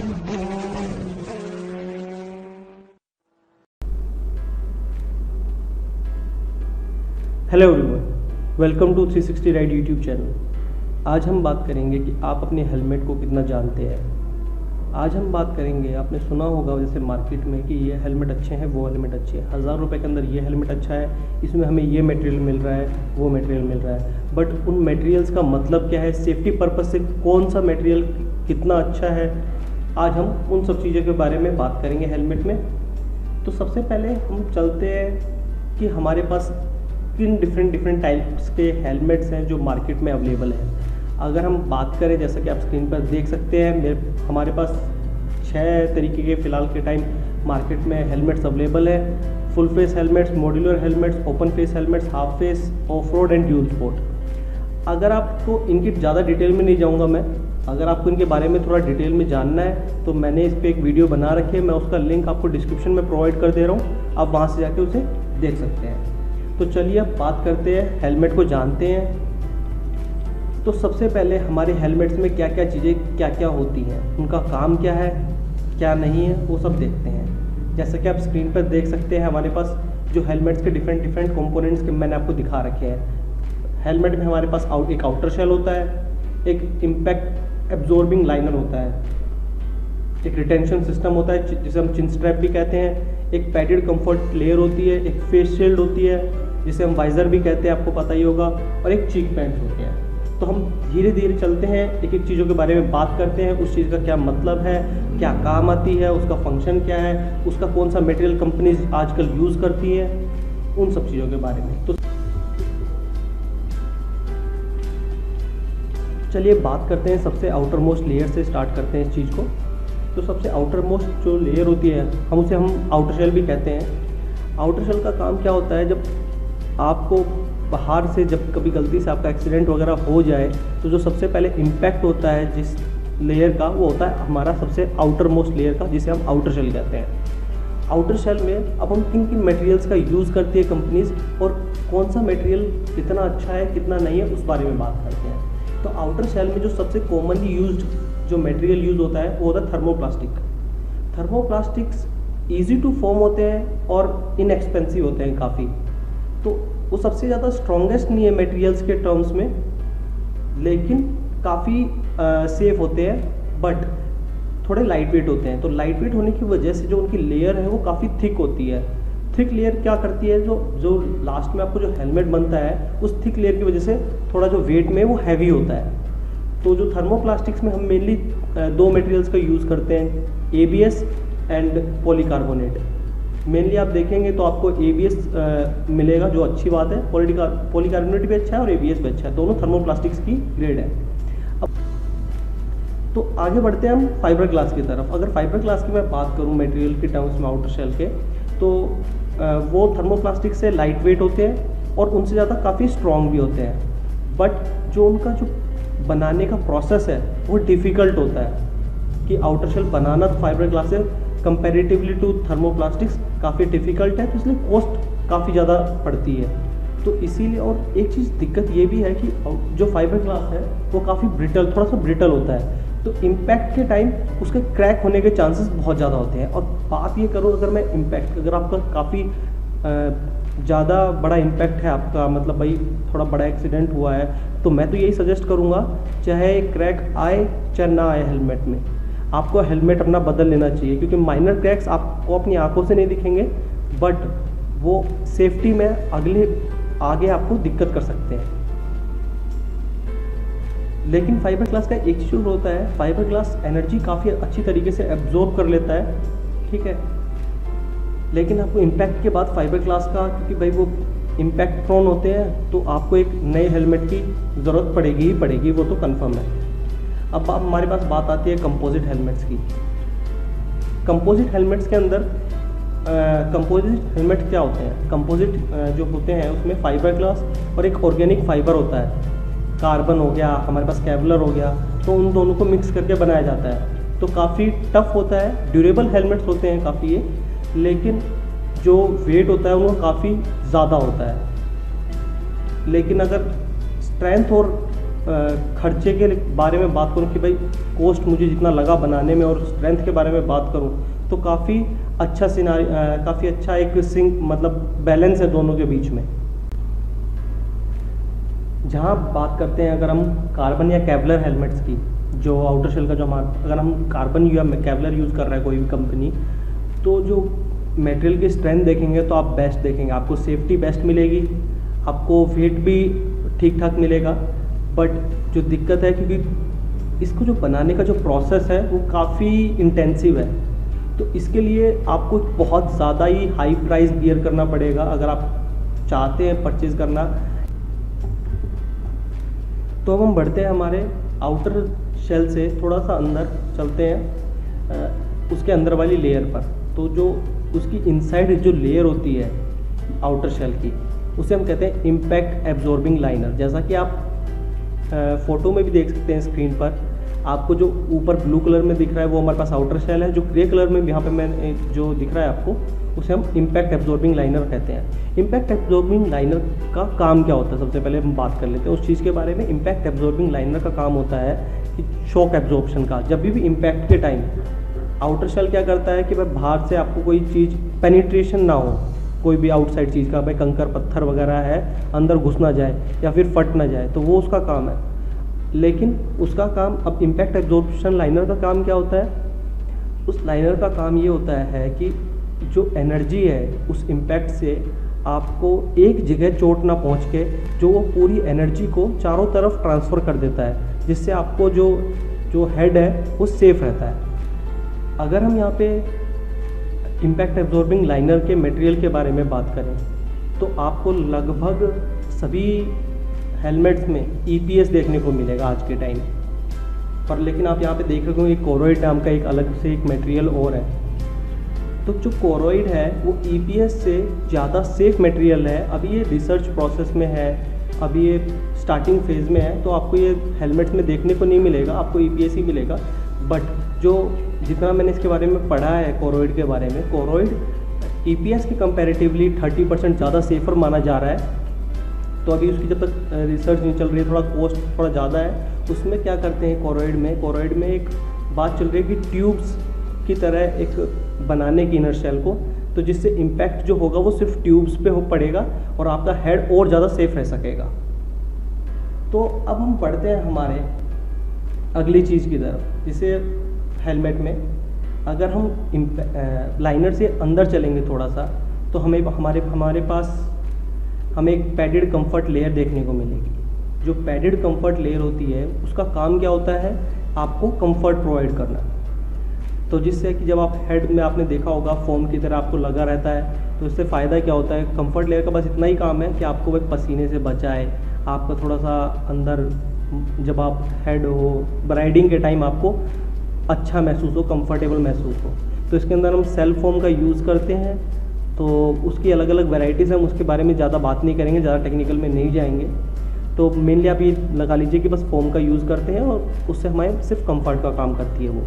Hello everyone, welcome to 360 ride YouTube channel. आज हम बात करेंगे कि आप अपने हेलमेट को कितना जानते हैं। आज हम बात करेंगे, आपने सुना होगा जैसे मार्केट में कि ये हेलमेट अच्छे हैं, वो हेलमेट अच्छे हैं, 1000 रुपये के अंदर ये हेलमेट अच्छा है, इसमें हमें ये मटेरियल मिल रहा है, वो मटेरियल मिल रहा है। बट उन मटेरियल्स का मतलब क्या है, सेफ्टी पर्पज़ से कौन सा मटेरियल कितना अच्छा है, आज हम उन सब चीज़ों के बारे में बात करेंगे हेलमेट में। तो सबसे पहले हम चलते हैं कि हमारे पास किन डिफरेंट टाइप्स के हेलमेट्स हैं जो मार्केट में अवेलेबल है। अगर हम बात करें, जैसा कि आप स्क्रीन पर देख सकते हैं, हमारे पास 6 तरीके के फ़िलहाल के टाइम मार्केट में हेलमेट्स अवेलेबल है। Full face helmets, modular helmets, open face helmets, half face, of road and dual sport. अगर आपको इनकी ज़्यादा डिटेल में नहीं जाऊँगा मैं, अगर आपको इनके बारे में थोड़ा डिटेल में जानना है तो मैंने इस पर एक वीडियो बना रखी है, मैं उसका लिंक आपको डिस्क्रिप्शन में प्रोवाइड कर दे रहा हूँ, आप वहाँ से जाके उसे देख सकते हैं। तो चलिए अब बात करते हैं, हेलमेट को जानते हैं। तो सबसे पहले हमारे हेलमेट्स में क्या क्या चीज़ें क्या क्या होती हैं, उनका काम क्या है, क्या नहीं है, वो सब देखते हैं। जैसा कि आप स्क्रीन पर देख सकते हैं, हमारे पास जो हेलमेट्स के डिफरेंट कंपोनेंट्स के मैंने आपको दिखा रखे हैं। हेलमेट में हमारे पास एक आउटर शेल होता है, एक इम्पैक्ट एब्जॉर्बिंग लाइनर होता है, एक रिटेंशन सिस्टम होता है जिसे हम चिन स्ट्रैप भी कहते हैं, एक पैडेड कंफर्ट लेयर होती है, एक फेस शील्ड होती है जिसे हम वाइज़र भी कहते हैं, आपको पता ही होगा, और एक चीक पैंट होते हैं। तो हम धीरे धीरे चलते हैं, एक एक चीज़ों के बारे में बात करते हैं, उस चीज़ का क्या मतलब है, क्या काम आती है, उसका फंक्शन क्या है, उसका कौन सा मटेरियल कंपनीज आजकल यूज़ करती है, उन सब चीज़ों के बारे में। तो चलिए बात करते हैं, सबसे आउटर मोस्ट लेयर से स्टार्ट करते हैं इस चीज़ को। तो सबसे आउटर मोस्ट जो लेयर होती है, हम आउटर शेल भी कहते हैं। आउटर शेल का काम क्या होता है, जब आपको बाहर से जब कभी गलती से आपका एक्सीडेंट वगैरह हो जाए तो जो सबसे पहले इम्पैक्ट होता है जिस लेयर का, वो होता है हमारा सबसे आउटर मोस्ट लेयर का, जिसे हम आउटर शेल कहते हैं। आउटर शेल में अब हम किन किन मटेरियल्स का यूज़ करती है कंपनीज, और कौन सा मटेरियल कितना अच्छा है कितना नहीं है, उस बारे में बात करते हैं। तो आउटर शेल में जो सबसे कॉमनली यूज्ड जो मटेरियल यूज़ होता है वो होता है thermoplastic. Thermoplastics easy to form होते हैं और इनएक्सपेंसिव होते हैं काफ़ी। तो वो सबसे ज़्यादा स्ट्रॉन्गेस्ट नहीं है मटेरियल्स के टर्म्स में, लेकिन काफ़ी सेफ होते हैं, बट थोड़े लाइट वेट होते हैं। तो लाइट वेट होने की वजह से जो उनकी लेयर है वो काफ़ी थिक होती है। थिक लेयर क्या करती है, जो लास्ट में आपको जो हेलमेट बनता है, उस थिक लेयर की वजह से थोड़ा जो वेट में वो हैवी होता है। तो जो थर्मोप्लास्टिक्स में हम मेनली 2 मटेरियल्स का यूज़ करते हैं, ABS एंड पॉलीकार्बोनेट। मेनली आप देखेंगे तो आपको ABS मिलेगा, जो अच्छी बात है, पॉलीकार्बोनेट भी अच्छा है और ABS भी अच्छा है, दोनों थर्मोप्लास्टिक्स की ग्रेड है। अब तो आगे बढ़ते हैं हम फाइबर ग्लास की तरफ। अगर फाइबर ग्लास की मैं बात करूं मटेरियल के टर्म्स में आउटर शेल के, तो वो थर्मोप्लास्टिक से लाइट वेट होते हैं और उनसे ज़्यादा काफ़ी स्ट्रॉन्ग भी होते हैं। बट जो उनका जो बनाने का प्रोसेस है वो डिफ़िकल्ट होता है, कि आउटर शेल बनाना तो फाइबर ग्लास से कंपैरेटिवली टू थर्मोप्लास्टिक्स काफ़ी डिफ़िकल्ट है, तो इसलिए कॉस्ट काफ़ी ज़्यादा पड़ती है। तो इसीलिए, और एक चीज़ दिक्कत ये भी है कि जो फाइबर ग्लास है वो काफ़ी ब्रिटल, थोड़ा सा ब्रिटल होता है, तो इम्पैक्ट के टाइम उसके क्रैक होने के चांसेस बहुत ज़्यादा होते हैं। और बात ये करूँ, अगर मैं इम्पैक्ट, अगर आपका काफ़ी ज़्यादा बड़ा इम्पैक्ट है आपका, मतलब भाई थोड़ा बड़ा एक्सीडेंट हुआ है, तो मैं तो यही सजेस्ट करूँगा, चाहे क्रैक आए चाहे ना आए, हेलमेट में आपको हेलमेट अपना बदल लेना चाहिए, क्योंकि माइनर क्रैक्स आपको अपनी आंखों से नहीं दिखेंगे, बट वो सेफ्टी में आगे आपको दिक्कत कर सकते हैं। लेकिन फाइबर ग्लास का एक चीज़ होता है, फाइबर ग्लास एनर्जी काफ़ी अच्छी तरीके से एब्जॉर्ब कर लेता है, ठीक है। लेकिन आपको इम्पैक्ट के बाद फाइबर ग्लास का, क्योंकि भाई वो इम्पैक्ट प्रोन होते हैं, तो आपको एक नए हेलमेट की ज़रूरत पड़ेगी ही पड़ेगी, वो तो कंफर्म है। अब हमारे पास बात आती है कंपोजिट हेलमेट्स की। कंपोजिट हेलमेट्स के अंदर कंपोजिट हेलमेट क्या होते हैं, कंपोजिट जो होते हैं उसमें फाइबर ग्लास और एक ऑर्गेनिक फाइबर होता है, कार्बन हो गया, हमारे पास केवलर हो गया, तो उन दोनों को मिक्स करके बनाया जाता है। तो काफ़ी टफ होता है, ड्यूरेबल हेलमेट्स होते हैं काफ़ी ये, लेकिन जो वेट होता है वो काफ़ी ज़्यादा होता है। लेकिन अगर स्ट्रेंथ और खर्चे के बारे में बात करूं कि भाई कॉस्ट मुझे जितना लगा बनाने में और स्ट्रेंथ के बारे में बात करूं तो काफ़ी अच्छा काफ़ी अच्छा एक सिंक मतलब बैलेंस है दोनों के बीच में। जहाँ बात करते हैं अगर हम कार्बन या केवलर हेलमेट्स की, जो आउटर शेल का जो हमारा, अगर हम कार्बन या केवलर यूज़ कर रहा है कोई भी कंपनी, तो जो मटेरियल की स्ट्रेंथ देखेंगे तो आप बेस्ट देखेंगे, आपको सेफ्टी बेस्ट मिलेगी, आपको वेट भी ठीक ठाक मिलेगा। बट जो दिक्कत है क्योंकि इसको जो बनाने का जो प्रोसेस है वो काफ़ी इंटेंसिव है, तो इसके लिए आपको बहुत ज़्यादा ही हाई प्राइस बियर करना पड़ेगा अगर आप चाहते हैं परचेज़ करना। तो अब हम बढ़ते हैं हमारे आउटर शेल से थोड़ा सा अंदर चलते हैं उसके अंदर वाली लेयर पर। तो जो उसकी इनसाइड जो लेयर होती है आउटर शेल की, उसे हम कहते हैं इम्पैक्ट एब्जॉर्बिंग लाइनर। जैसा कि आप फोटो में भी देख सकते हैं स्क्रीन पर, आपको जो ऊपर ब्लू कलर में दिख रहा है वो हमारे पास आउटर शेल है, जो ग्रे कलर में यहाँ पे मैं जो दिख रहा है आपको उसे हम इम्पैक्ट एब्जॉर्बिंग लाइनर कहते हैं। इम्पैक्ट एब्जॉर्बिंग लाइनर का काम क्या होता है, सबसे पहले हम बात कर लेते हैं उस चीज़ के बारे में। इम्पैक्ट एब्जॉर्बिंग लाइनर का काम होता है कि शॉक एब्जॉर्प्शन का। जब भी इम्पैक्ट के टाइम आउटर शेल क्या करता है कि भाई बाहर से आपको कोई चीज़ पेनिट्रेशन ना हो, कोई भी आउटसाइड चीज़ का, भाई कंकर पत्थर वगैरह है अंदर घुस ना जाए या फिर फट ना जाए, तो वो उसका काम है। लेकिन उसका काम, अब इम्पैक्ट एब्जॉर्प्शन लाइनर का काम क्या होता है, उस लाइनर का काम ये होता है कि जो एनर्जी है उस इम्पैक्ट से आपको एक जगह चोट ना पहुंच के जो वो पूरी एनर्जी को चारों तरफ ट्रांसफ़र कर देता है, जिससे आपको जो हेड है वो सेफ रहता है। अगर हम यहाँ पे इम्पैक्ट एब्जॉर्बिंग लाइनर के मटेरियल के बारे में बात करें तो आपको लगभग सभी हेलमेट्स में EPS देखने को मिलेगा आज के टाइम पर। लेकिन आप यहाँ पे देख रहे हो कोरोइड नाम का एक अलग से एक मटेरियल और है। तो जो कोरोइड है वो EPS से ज़्यादा सेफ मटेरियल है। अभी ये रिसर्च प्रोसेस में है, अभी ये स्टार्टिंग फेज़ में है, तो आपको ये हेलमेट में देखने को नहीं मिलेगा, आपको EPS ही मिलेगा। बट जो जितना मैंने इसके बारे में पढ़ा है कोरोइड के बारे में, कोरोइड EPS के कंपैरेटिवली 30% ज़्यादा सेफर माना जा रहा है। तो अभी उसकी जब तक रिसर्च नहीं चल रही है, थोड़ा कॉस्ट थोड़ा ज़्यादा है। उसमें क्या करते हैं कोरोइड में एक बात चल रही है कि ट्यूब्स की तरह एक बनाने की इनर शेल को, तो जिससे इम्पैक्ट जो होगा वो सिर्फ ट्यूब्स पे हो पड़ेगा और आपका हेड और ज़्यादा सेफ रह सकेगा। तो अब हम बढ़ते हैं हमारे अगली चीज़ की तरफ, जिसे हेलमेट में अगर हम लाइनर से अंदर चलेंगे थोड़ा सा, तो हमारे पास हमें एक पैडेड कंफर्ट लेयर देखने को मिलेगी। जो पैडेड कंफर्ट लेयर होती है उसका काम क्या होता है, आपको कंफर्ट प्रोवाइड करना। तो जिससे कि जब आप हेड में आपने देखा होगा फोम की तरह आपको लगा रहता है, तो इससे फ़ायदा क्या होता है, कंफर्ट लेयर का बस इतना ही काम है कि आपको वह पसीने से बचाए, आपका थोड़ा सा अंदर जब आप हेड हो राइडिंग के टाइम आपको अच्छा महसूस हो, कंफर्टेबल महसूस हो। तो इसके अंदर हम सेल्फ फोम का यूज़ करते हैं। तो उसकी अलग अलग वैरायटीज़ हैं, हम उसके बारे में ज़्यादा बात नहीं करेंगे, ज़्यादा टेक्निकल में नहीं जाएंगे। तो मेनली आप ये लगा लीजिए कि बस फोम का यूज़ करते हैं और उससे हमारे सिर्फ कंफर्ट का काम करती है वो।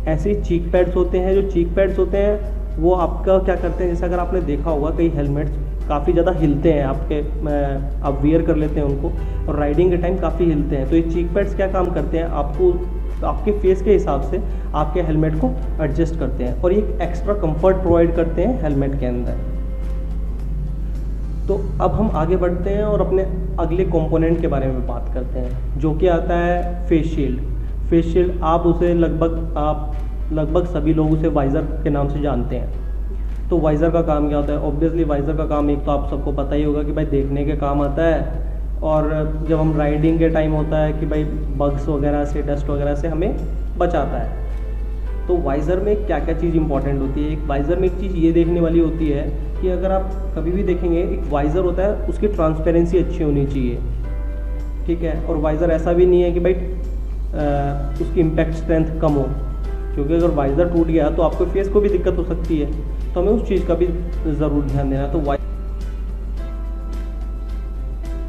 ऐसे ही चीक पैड्स होते हैं, जो चीक पैड्स होते हैं वो आपका क्या करते हैं, जैसे अगर आपने देखा होगा कई हेलमेट्स काफ़ी ज़्यादा हिलते हैं आपके, आप वियर कर लेते हैं उनको और राइडिंग के टाइम काफ़ी हिलते हैं। तो ये चीक पैड्स क्या काम करते हैं, आपको आपके फेस के हिसाब से आपके हेलमेट को एडजस्ट करते हैं और ये एक्स्ट्रा कंफर्ट प्रोवाइड करते हैं हेलमेट के अंदर। तो अब हम आगे बढ़ते हैं और अपने अगले कंपोनेंट के बारे में बात करते हैं, जो कि आता है फेस शील्ड। फेस शील्ड आप लगभग सभी लोग उसे वाइज़र के नाम से जानते हैं। तो वाइज़र का काम क्या होता है, ऑब्वियसली वाइज़र का काम एक तो आप सबको पता ही होगा कि भाई देखने के काम आता है, और जब हम राइडिंग के टाइम होता है कि भाई बग्स वगैरह से, डस्ट वगैरह से हमें बचाता है। तो वाइज़र में क्या क्या चीज़ इंपॉर्टेंट होती है, एक वाइज़र में एक चीज़ ये देखने वाली होती है कि अगर आप कभी भी देखेंगे एक वाइज़र होता है, उसकी ट्रांसपेरेंसी अच्छी होनी चाहिए, ठीक है। और वाइज़र ऐसा भी नहीं है कि भाई उसकी इम्पैक्ट स्ट्रेंथ कम हो, क्योंकि अगर वाइज़र टूट गया तो आपको फेस को भी दिक्कत हो सकती है, तो हमें उस चीज़ का भी ज़रूर ध्यान देना। तो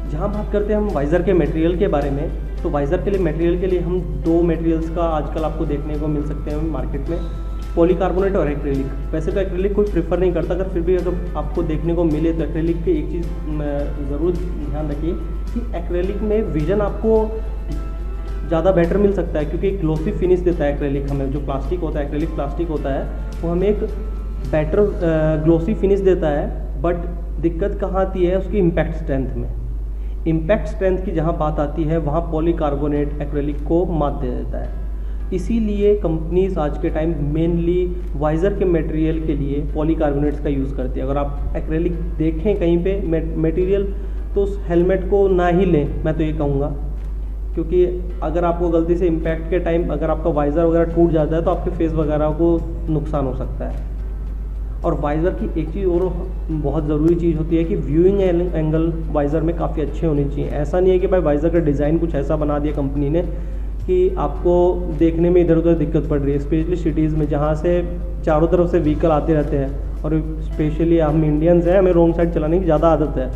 जहाँ बात करते हैं हम वाइज़र के मटेरियल के बारे में, तो वाइज़र के लिए मटेरियल के लिए हम दो मटेरियल्स का आजकल आपको देखने को मिल सकते हैं मार्केट में, पॉलीकार्बोनेट और एक्रेलिक। वैसे तो एक्रेलिक कोई प्रेफर नहीं करता, अगर फिर भी अगर आपको देखने को मिले तो एक्रेलिक की एक चीज़ ज़रूर ध्यान रखिए कि एक्रेलिक में विज़न आपको ज़्यादा बेटर मिल सकता है, क्योंकि एक ग्लोसी फिनिश देता है एक्रेलिक हमें। जो प्लास्टिक होता है, एक्रेलिक प्लास्टिक होता है, वो हमें एक बेटर ग्लोसी फिनिश देता है। बट दिक्कत कहाँ आती है उसकी इम्पैक्ट स्ट्रेंथ में। इम्पैक्ट स्ट्रेंथ की जहाँ बात आती है वहाँ पॉलीकार्बोनेट एक्रेलिक को मात दे देता है। इसीलिए कंपनीज आज के टाइम मेनली वाइज़र के मटेरियल के लिए पॉलीकार्बोनेट्स का यूज़ करती है। अगर आप एक्रेलिक देखें कहीं पे मटेरियल, तो उस हेलमेट को ना ही लें, मैं तो ये कहूँगा, क्योंकि अगर आपको गलती से इम्पैक्ट के टाइम अगर आपका वाइज़र वगैरह टूट जाता है तो आपके फेस वगैरह को नुकसान हो सकता है। और वाइज़र की एक चीज़ और बहुत ज़रूरी चीज़ होती है कि व्यूइंग एंगल वाइज़र में काफ़ी अच्छे होने चाहिए। ऐसा नहीं है कि भाई वाइज़र का डिज़ाइन कुछ ऐसा बना दिया कंपनी ने कि आपको देखने में इधर उधर दिक्कत पड़ रही है, स्पेशली सिटीज़ में जहाँ से चारों तरफ से व्हीकल आते रहते हैं। और स्पेशली हम इंडियंस हैं, हमें रॉन्ग साइड चलाने की ज़्यादा आदत है,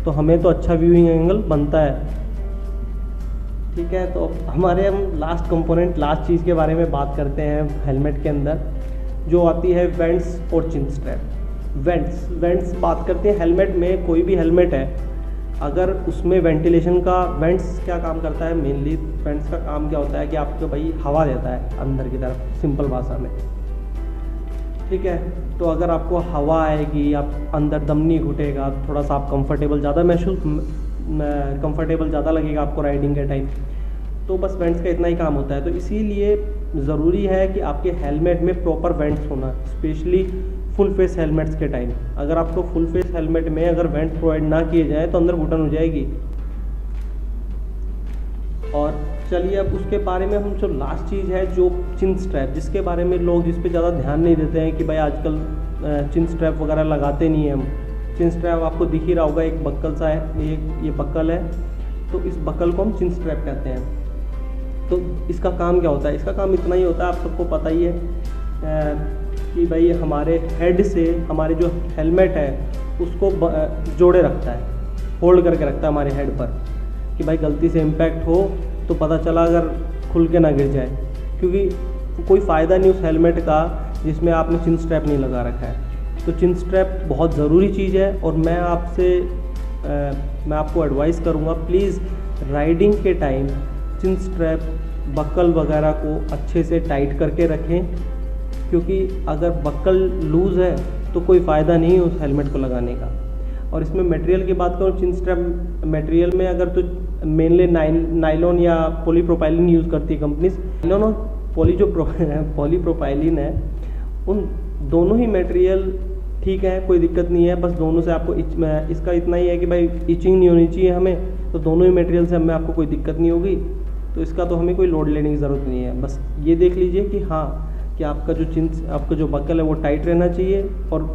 तो हमें तो अच्छा व्यूइंग एंगल बनता है। ठीक है, तो हमारे हम लास्ट कंपोनेंट, लास्ट चीज़ के बारे में बात करते हैं हेलमेट के अंदर, जो आती है वेंट्स और चिन स्ट्रैप। वेंट्स बात करते हैं हेलमेट में। कोई भी हेलमेट है अगर उसमें वेंटिलेशन का, वेंट्स क्या काम करता है मेनली, वेंट्स का काम क्या होता है कि आपको भाई हवा देता है अंदर की तरफ, सिंपल भाषा में। ठीक है, तो अगर आपको हवा आएगी, आप अंदर दम नहीं घुटेगा, थोड़ा सा आप कंफर्टेबल ज़्यादा लगेगा आपको राइडिंग के टाइम, तो बस वेंट्स का इतना ही काम होता है। तो इसीलिए ज़रूरी है कि आपके हेलमेट में प्रॉपर वेंट्स होना, स्पेशली फुल फेस हेलमेट्स के टाइम। अगर आपको फुल फेस हेलमेट में अगर वेंट प्रोवाइड ना किए जाए तो अंदर घुटन हो जाएगी। और चलिए अब उसके बारे में हम, जो लास्ट चीज़ है जो चिन स्ट्रैप, जिसके बारे में लोग जिस पे ज़्यादा ध्यान नहीं देते हैं कि भाई आजकल चिन स्ट्रैप वगैरह लगाते नहीं हैं हम। चिन स्ट्रैप आपको दिख ही रहा होगा, एक बक्कल सा है, ये बक्कल है, तो इस बक्कल को हम चिन स्ट्रैप कहते हैं। तो इसका काम क्या होता है? इसका काम इतना ही होता है, आप सबको पता ही है कि भाई हमारे हेड से हमारे जो हेलमेट है उसको जोड़े रखता है, होल्ड करके रखता है हमारे हेड पर, कि भाई गलती से इम्पैक्ट हो तो पता चला अगर खुल के ना गिर जाए। क्योंकि कोई फ़ायदा नहीं उस हेलमेट का जिसमें आपने चिन स्ट्रैप नहीं लगा रखा है। तो चिन स्ट्रैप बहुत ज़रूरी चीज़ है। और मैं आपको एडवाइस करूँगा, प्लीज़ राइडिंग के टाइम चिन स्ट्रैप, बक्कल वगैरह को अच्छे से टाइट करके रखें, क्योंकि अगर बक्कल लूज़ है तो कोई फ़ायदा नहीं है उस हेलमेट को लगाने का। और इसमें मटेरियल की बात करूँ, चिन स्ट्रैप मटेरियल में अगर तो मेनली नाइलॉन या पॉलीप्रोपाइलिन यूज़ करती है कंपनीज। नाइलॉन और पॉलीप्रोपाइलिन है, उन दोनों ही मटेरियल ठीक है, कोई दिक्कत नहीं है। बस दोनों से आपको इसका इतना ही है कि भाई इचिंग नहीं होनी चाहिए हमें, तो दोनों ही मटेरियल से हमें आपको कोई दिक्कत नहीं होगी, तो इसका तो हमें कोई लोड लेने की ज़रूरत नहीं है। बस ये देख लीजिए कि हाँ, कि आपका जो बक्कल है वो टाइट रहना चाहिए और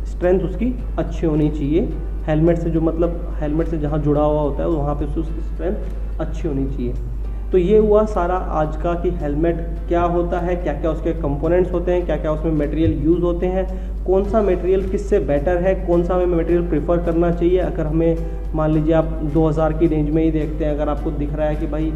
स्ट्रेंथ उसकी अच्छी होनी चाहिए। हेलमेट से जो, मतलब हेलमेट से जहाँ जुड़ा हुआ होता है वहाँ पे उसकी स्ट्रेंथ अच्छी होनी चाहिए। तो ये हुआ सारा आज का कि हेलमेट क्या होता है, क्या क्या उसके कंपोनेंट्स होते हैं, क्या क्या उसमें मटेरियल यूज़ होते हैं, कौन सा मटेरियल किससे बेटर है, कौन सा हमें मटेरियल प्रेफर करना चाहिए। अगर हमें मान लीजिए आप 2000 की रेंज में ही देखते हैं, अगर आपको दिख रहा है कि भाई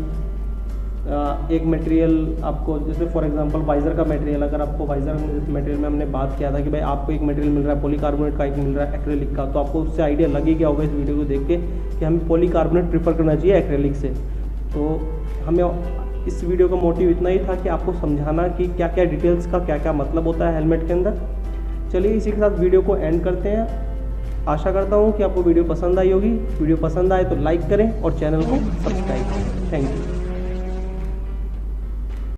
एक मटेरियल आपको, जैसे फॉर एग्जांपल वाइज़र का मटेरियल, अगर आपको वाइज़र मटेरियल में हमने बात किया था कि भाई आपको एक मटेरियल मिल रहा है पॉलीकार्बोनेट का, एक मिल रहा है एक्रेलिक का, तो आपको उससे आइडिया लग ही गया होगा इस वीडियो को देख के कि हमें पॉलीकार्बोनेट प्रेफर करना चाहिए एक्रेलिक से। तो हमें इस वीडियो का मोटिव इतना ही था कि आपको समझाना कि क्या क्या डिटेल्स का क्या क्या मतलब होता है हेलमेट के अंदर। चलिए इसी के साथ वीडियो को एंड करते हैं। आशा करता हूँ कि आपको वीडियो पसंद आई होगी। वीडियो पसंद आए तो लाइक करें और चैनल को सब्सक्राइब करें। Thank you.